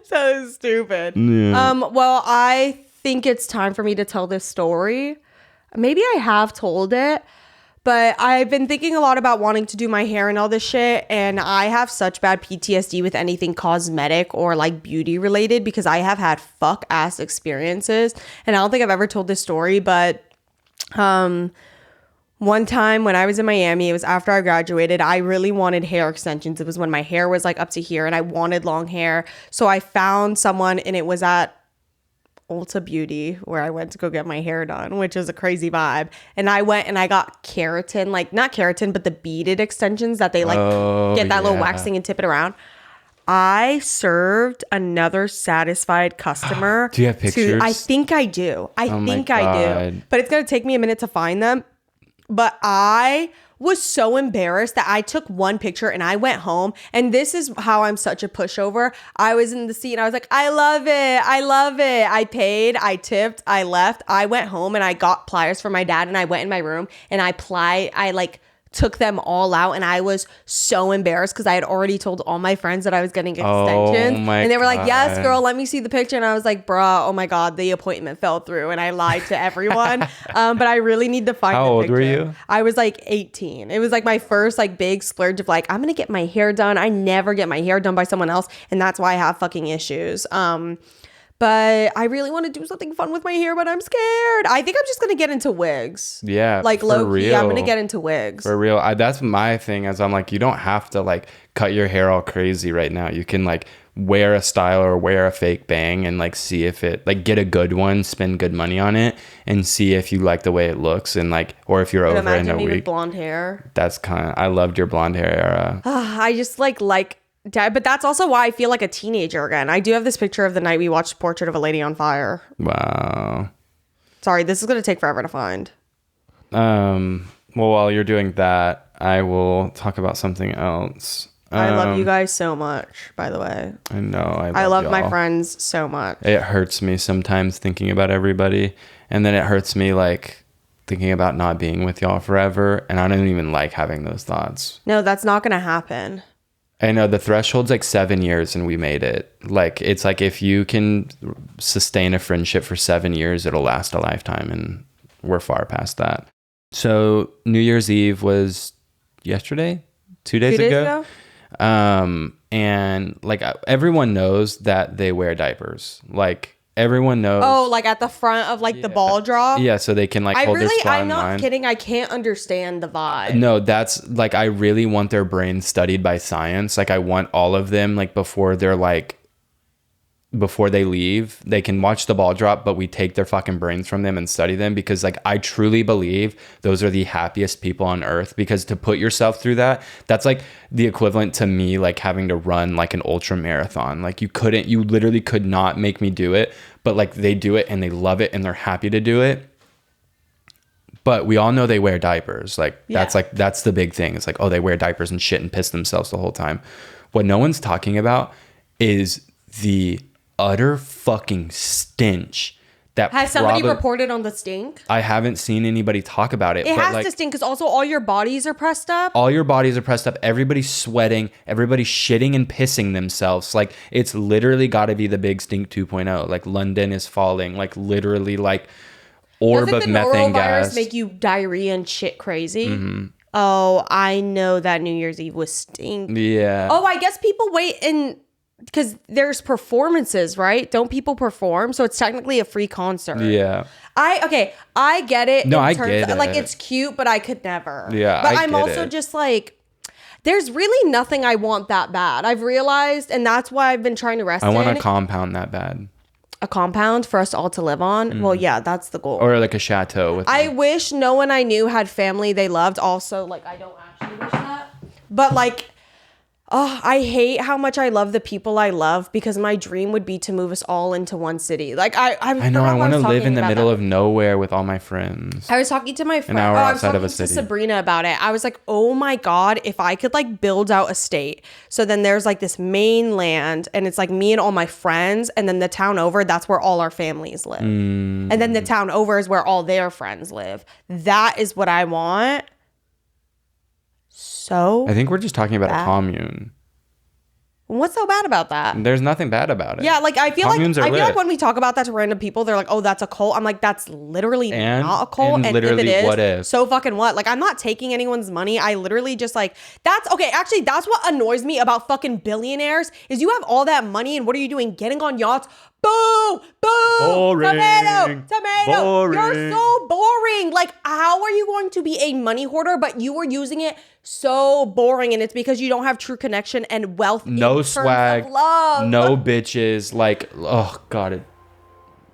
So stupid. Yeah. Well, I think it's time for me to tell this story. Maybe I have told it, but I've been thinking a lot about wanting to do my hair and all this shit. And I have such bad PTSD with anything cosmetic or like beauty related because I have had fuck ass experiences. And I don't think I've ever told this story, but one time when I was in Miami, it was after I graduated, I really wanted hair extensions. It was when my hair was like up to here and I wanted long hair. So I found someone and it was at Ulta Beauty where I went to go get my hair done, which is a crazy vibe. And I went and I got keratin, like not keratin, but the beaded extensions that they like get that little waxing and tip it around. I served another satisfied customer. Do you have pictures? I think I do. I do. But it's going to take me a minute to find them. But I was so embarrassed that I took one picture and I went home. And this is how I'm such a pushover. I was in the seat and I was like, I love it. I love it. I paid, I tipped, I left. I went home and I got pliers for my dad and I went in my room and I took them all out and I was so embarrassed because I had already told all my friends that I was getting extensions. And they were like, yes, girl, let me see the picture. And I was like, bruh, oh my God, the appointment fell through. And I lied to everyone. But I really need to find the picture. How old were you? I was like 18. It was like my first like big splurge of like, I'm going to get my hair done. I never get my hair done by someone else. And that's why I have fucking issues. But I really want to do something fun with my hair, but I'm scared. I think I'm just going to get into wigs. Yeah. Like low key, I'm going to get into wigs. For real. That's my thing as I'm like, you don't have to like cut your hair all crazy right now. You can like wear a style or wear a fake bang and like see if it like get a good one, spend good money on it and see if you like the way it looks and like, or if you're over in a week. Imagine me with blonde hair. That's I loved your blonde hair era. I just like but that's also why I feel like a teenager again. I do have this picture of the night we watched Portrait of a Lady on Fire. Wow. Sorry, this is going to take forever to find. Well, while you're doing that, I will talk about something else. I love you guys so much, by the way. I know. I love my friends so much. It hurts me sometimes thinking about everybody. And then it hurts me like thinking about not being with y'all forever. And I don't even like having those thoughts. No, that's not going to happen. I know the threshold's like 7 years and we made it. Like, it's like if you can sustain a friendship for 7 years, it'll last a lifetime. And we're far past that. So New Year's Eve was yesterday, 2 days ago. And like everyone knows that they wear diapers. Like everyone knows. Oh, like at the front of like the ball drop. Yeah, so they can like hold their spot I'm in not line. kidding. I can't understand the vibe. No, that's like I really want their brains studied by science. Like I want all of them like before they leave, they can watch the ball drop, but we take their fucking brains from them and study them, because like I truly believe those are the happiest people on earth, because to put yourself through that's like the equivalent to me like having to run like an ultra marathon. Like you literally could not make me do it, but like they do it and they love it and they're happy to do it. But we all know they wear diapers. That's the big thing. It's like, oh, they wear diapers and shit and piss themselves the whole time. What no one's talking about is the utter fucking stench that has somebody reported on the stink. I haven't seen anybody talk about it. It has to stink because also all your bodies are pressed up. All your bodies are pressed up. Everybody's sweating. Everybody's shitting and pissing themselves. Like it's literally got to be the big stink 2.0. Like London is falling. Like literally like orb of methane gas. Doesn't the norovirus make you diarrhea and shit crazy? Mm-hmm. Oh, I know that New Year's Eve was stink. Yeah. Oh, I guess people wait and because there's performances, right? Don't people perform? So it's technically a free concert. Yeah. I get it. No, I get it. Like it's cute, but I could never. Yeah, but I'm also just like, there's really nothing I want that bad. I've realized, and that's why I've been trying to rest. I want a compound that bad. A compound for us all to live on. Well, yeah, that's the goal. Or like a chateau. I wish no one I knew had family they loved. Also, like I don't actually wish that, but like. Oh, I hate how much I love the people I love, because my dream would be to move us all into one city. Like I know I want to live in the middle of nowhere with all my friends. I was talking to my friend. An hour outside of a to city. Sabrina about it. I was like, oh my God, if I could like build out a state. So then there's like this mainland and it's like me and all my friends. And then the town over, that's where all our families live. And then the town over is where all their friends live. That is what I want. So I think we're just talking about a commune. What's so bad about that? There's nothing bad about it. Yeah, like I feel Communes like when we talk about that to random people, they're like, "Oh, that's a cult." I'm like, "That's literally not a cult." And literally, if it is, what is? So fucking what? Like, I'm not taking anyone's money. I literally just like that's okay. Actually, that's what annoys me about fucking billionaires is you have all that money and what are you doing? Getting on yachts. Boo! Boo! Boring. Tomato! Boring. You're so boring. Like, how are you going to be a money hoarder, but you are using it so boring? And it's because you don't have true connection and wealth. No swag. Love. No bitches. Like, oh God.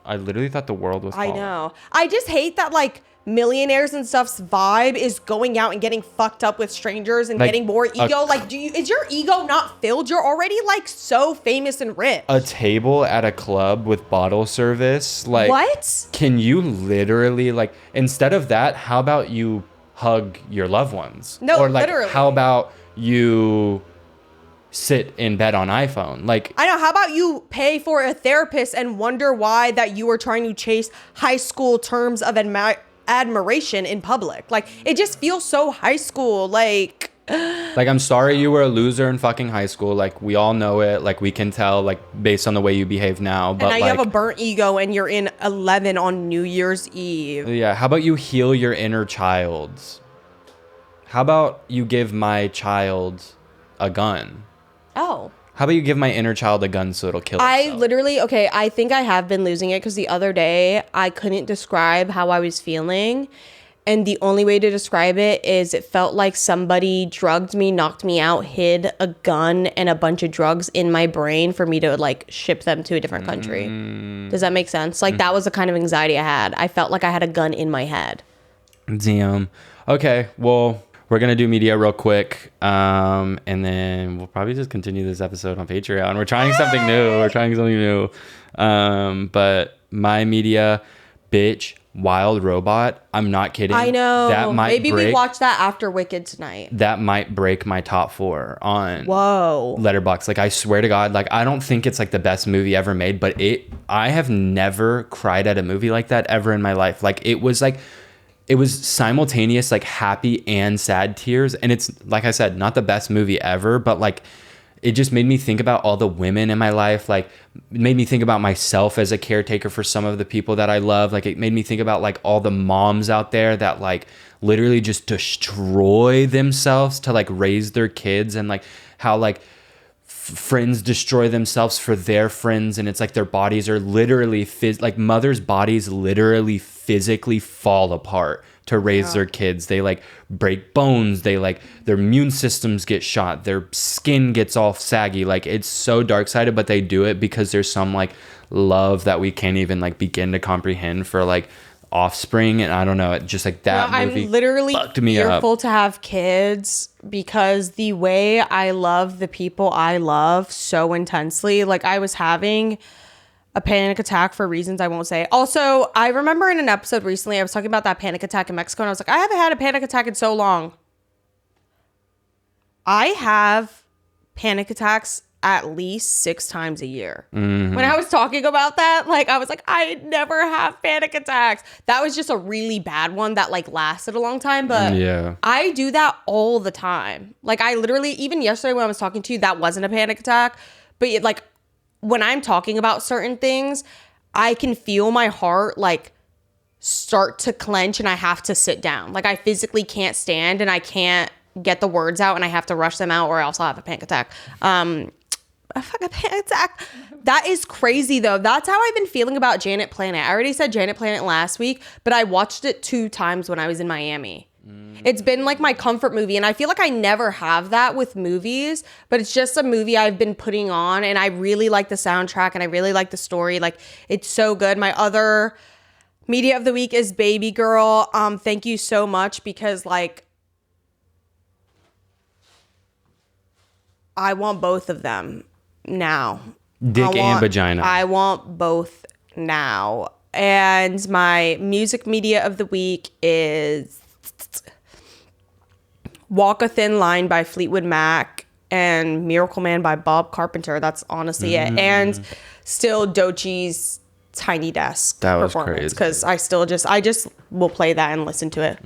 I literally thought the world was falling. I know. I just hate that, like, millionaires and stuff's vibe is going out and getting fucked up with strangers and like, getting more ego. Like, is your ego not filled? You're already like so famous and rich. A table at a club with bottle service. Like, what? Can you literally like, instead of that, how about you hug your loved ones? No, or like, literally. How about you sit in bed on iPhone? Like, I know. How about you pay for a therapist and wonder why that you were trying to chase high school terms of admiration in public? Like, it just feels so high school. Like I'm sorry you were a loser in fucking high school. Like, we all know it. Like, we can tell, like, based on the way you behave now. But and now like, you have a burnt ego and you're in 11 on New Year's Eve. Yeah. How about you heal your inner child? How about you give my child a gun? Oh. How about you give my inner child a gun so it'll kill itself? I think I have been losing it because the other day I couldn't describe how I was feeling. And the only way to describe it is it felt like somebody drugged me, knocked me out, hid a gun and a bunch of drugs in my brain for me to like ship them to a different country. Does that make sense? Like that was the kind of anxiety I had. I felt like I had a gun in my head. Damn. Okay, well, we're going to do media real quick, and then we'll probably just continue this episode on Patreon. We're trying something new. But my media, bitch, Wild Robot. I'm not kidding. I know. That might Maybe we watch that after Wicked tonight. That might break my top 4 on Whoa. Letterboxd. Like, I swear to God, like, I don't think it's like the best movie ever made, but I have never cried at a movie like that ever in my life. Like, it was simultaneous, like, happy and sad tears. And it's, like I said, not the best movie ever, but like, it just made me think about all the women in my life. Like, it made me think about myself as a caretaker for some of the people that I love. Like, it made me think about like all the moms out there that like literally just destroy themselves to like raise their kids. And like, how like friends destroy themselves for their friends, and it's like their bodies are literally like mothers' bodies literally physically fall apart to raise their kids. They like break bones, they like their immune systems get shot, their skin gets all saggy. Like it's so dark-sided, but they do it because there's some like love that we can't even like begin to comprehend for like offspring. And I don't know, it just like that movie I'm literally fucked me fearful up. to have kids because the way I love the people I love so intensely, like I was having a panic attack for reasons I won't say. Also, I remember in an episode recently I was talking about that panic attack in Mexico, and I was like, I haven't had a panic attack in so long. I have panic attacks at least 6 times a year. When I was talking about that, like I was like, I never have panic attacks. That was just a really bad one that like lasted a long time, but I do that all the time. Like I literally, even yesterday when I was talking to you, that wasn't a panic attack, but like when I'm talking about certain things, I can feel my heart like start to clench and I have to sit down. Like I physically can't stand and I can't get the words out and I have to rush them out or else I'll have a panic attack. A fucking panic attack. That is crazy though. That's how I've been feeling about Janet Planet. I already said Janet Planet last week, but I watched it 2 times when I was in Miami. It's been like my comfort movie, and I feel like I never have that with movies, but it's just a movie I've been putting on, and I really like the soundtrack and I really like the story. Like it's so good. My other media of the week is Baby Girl. Thank you so much, because like I want both of them now. Dick and vagina. I want both now. And my music media of the week is Walk a Thin Line by Fleetwood Mac and Miracle Man by Bob Carpenter. That's honestly it. And still Doechie's Tiny Desk that was performance, crazy. because I just will play that and listen to it.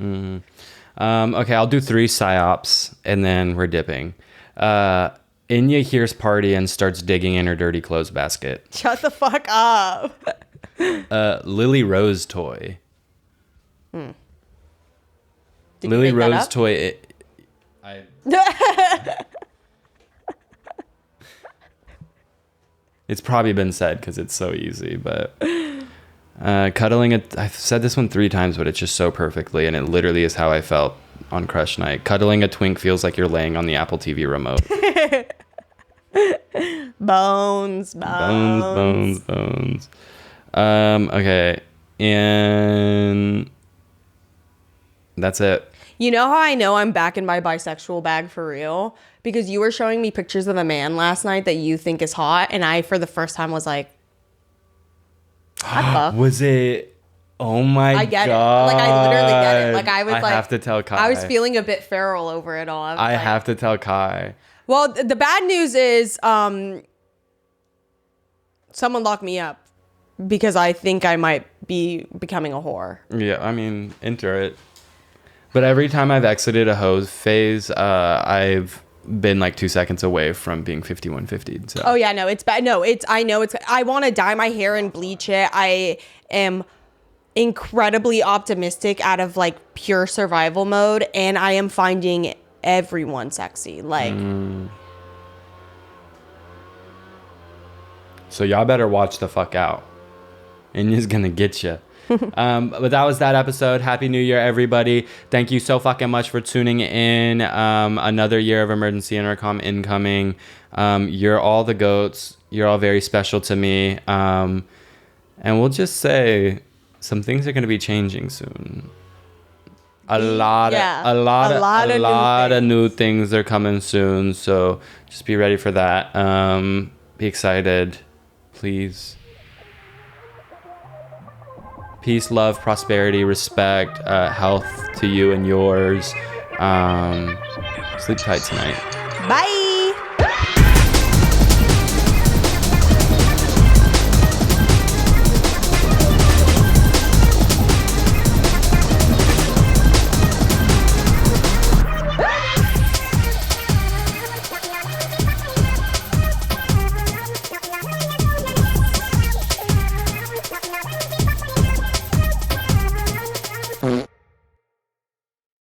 Okay, I'll do 3 psyops and then we're dipping. Enya hears party and starts digging in her dirty clothes basket. Shut the fuck up. Lily Rose toy. Did Lily you make that Rose up? toy. It's probably been said because it's so easy, but cuddling it. I've said this one 3 times, but it's just so perfectly, and it literally is how I felt on crush night. Cuddling a twink feels like you're laying on the Apple TV remote. Bones. Okay, and that's it. You know how I know I'm back in my bisexual bag for real? Because you were showing me pictures of a man last night that you think is hot, and I, for the first time, was like, I fuck. Was it? Oh my god! I get it. Like I literally get it. Like I was I have to tell Kai. I was feeling a bit feral over it all. I have to tell Kai. Well, the bad news is, someone locked me up because I think I might be becoming a whore. Yeah, I mean, enter it. But every time I've exited a hose phase, I've been like 2 seconds away from being 5150'd. So. Oh yeah, no, it's bad. No, I want to dye my hair and bleach it. I am incredibly optimistic out of like pure survival mode, and I am finding everyone sexy. Like, so y'all better watch the fuck out. Enya's gonna get you. But that was that episode. Happy New Year, everybody. Thank you so fucking much for tuning in. Another year of Emergency Intercom incoming. You're all the goats. You're all very special to me. And we'll just say some things are going to be changing soon. A lot of new things are coming soon. So just be ready for that. Be excited, please. Peace, love, prosperity, respect, health to you and yours. Sleep tight tonight. bye.